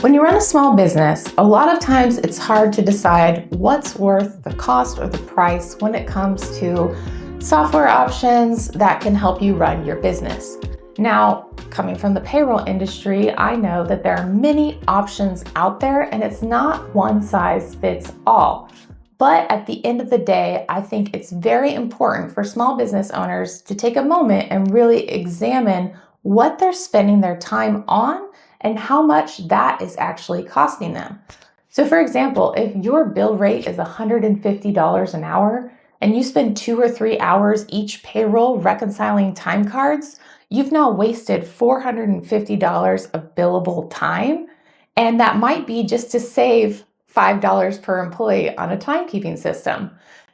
When you run a small business, a lot of times it's hard to decide what's worth the cost or the price when it comes to software options that can help you run your business. Now, coming from the payroll industry, I know that there are many options out there and it's not one size fits all. But at the end of the day, I think it's very important for small business owners to take a moment and really examine what they're spending their time on and how much that is actually costing them. So for example, if your bill rate is $150 an hour and you spend 2 or 3 hours each payroll reconciling time cards, you've now wasted $450 of billable time. And that might be just to save $5 per employee on a timekeeping system.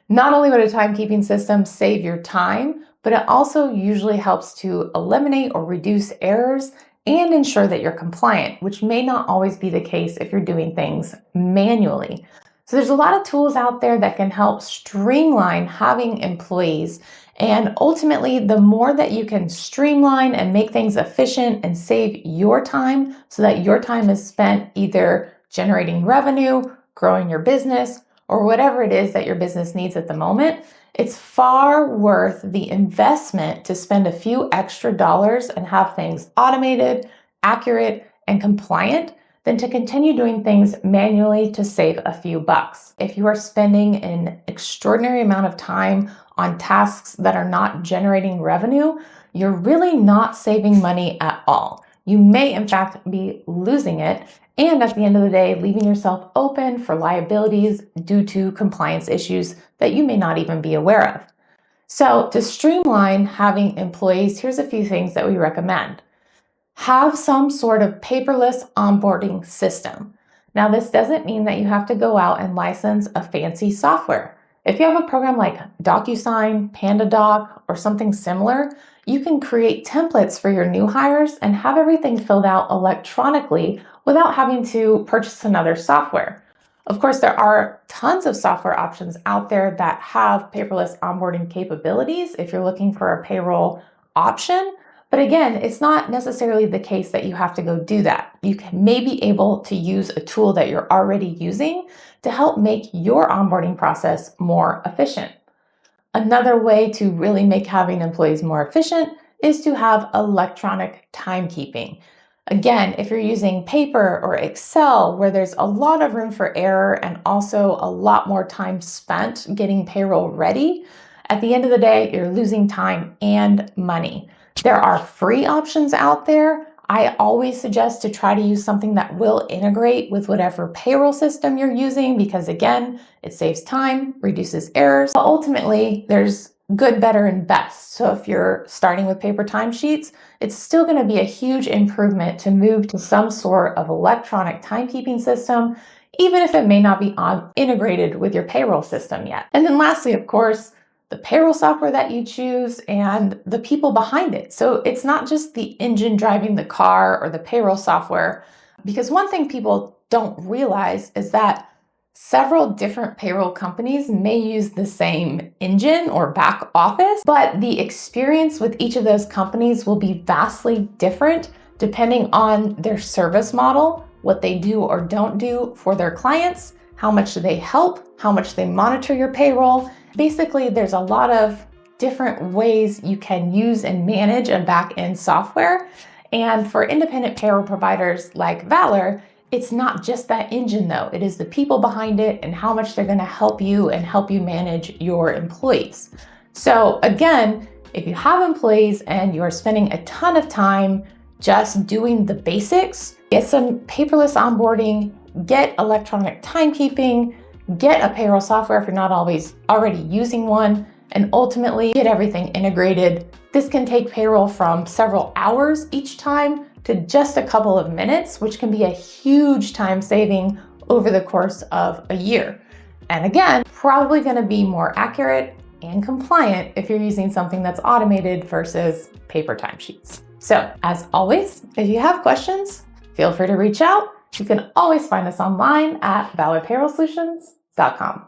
Not only would a timekeeping system save your time, but it also usually helps to eliminate or reduce errors and ensure that you're compliant, which may not always be the case if you're doing things manually. So there's a lot of tools out there that can help streamline having employees. And ultimately, the more that you can streamline and make things efficient and save your time so that your time is spent either generating revenue, growing your business, or whatever it is that your business needs at the moment, it's far worth the investment to spend a few extra dollars and have things automated, accurate, and compliant than to continue doing things manually to save a few bucks. If you are spending an extraordinary amount of time on tasks that are not generating revenue, you're really not saving money at all. You may, in fact, be losing it, and at the end of the day, leaving yourself open for liabilities due to compliance issues that you may not even be aware of. So to streamline having employees, here's a few things that we recommend. Have some sort of paperless onboarding system. Now, this doesn't mean that you have to go out and license a fancy software. If you have a program like DocuSign, PandaDoc, or something similar, you can create templates for your new hires and have everything filled out electronically without having to purchase another software. Of course, there are tons of software options out there that have paperless onboarding capabilities if you're looking for a payroll option. But again, it's not necessarily the case that you have to go do that. You may be able to use a tool that you're already using to help make your onboarding process more efficient. Another way to really make having employees more efficient is to have electronic timekeeping. Again, if you're using paper or Excel, where there's a lot of room for error and also a lot more time spent getting payroll ready, at the end of the day, you're losing time and money. There are free options out there. I always suggest to try to use something that will integrate with whatever payroll system you're using because, again, it saves time, reduces errors. But ultimately, there's good, better, and best. So if you're starting with paper timesheets, it's still going to be a huge improvement to move to some sort of electronic timekeeping system, even if it may not be integrated with your payroll system yet. And then lastly, of course, the payroll software that you choose and the people behind it. So it's not just the engine driving the car or the payroll software, because one thing people don't realize is that several different payroll companies may use the same engine or back office, but the experience with each of those companies will be vastly different depending on their service model, what they do or don't do for their clients, how much they help, how much they monitor your payroll. Basically, there's a lot of different ways you can use and manage a back-end software. And for independent payroll providers like Valor, it's not just that engine though. It is the people behind it and how much they're going to help you and help you manage your employees. So again, if you have employees and you're spending a ton of time just doing the basics, get some paperless onboarding, get electronic timekeeping, get a payroll software if you're not always already using one, and ultimately get everything integrated. This can take payroll from several hours each time to just a couple of minutes, which can be a huge time saving over the course of a year. And again, probably going to be more accurate and compliant if you're using something that's automated versus paper timesheets. So as always, if you have questions, feel free to reach out. You can always find us online at valorpayrollsolutions.com.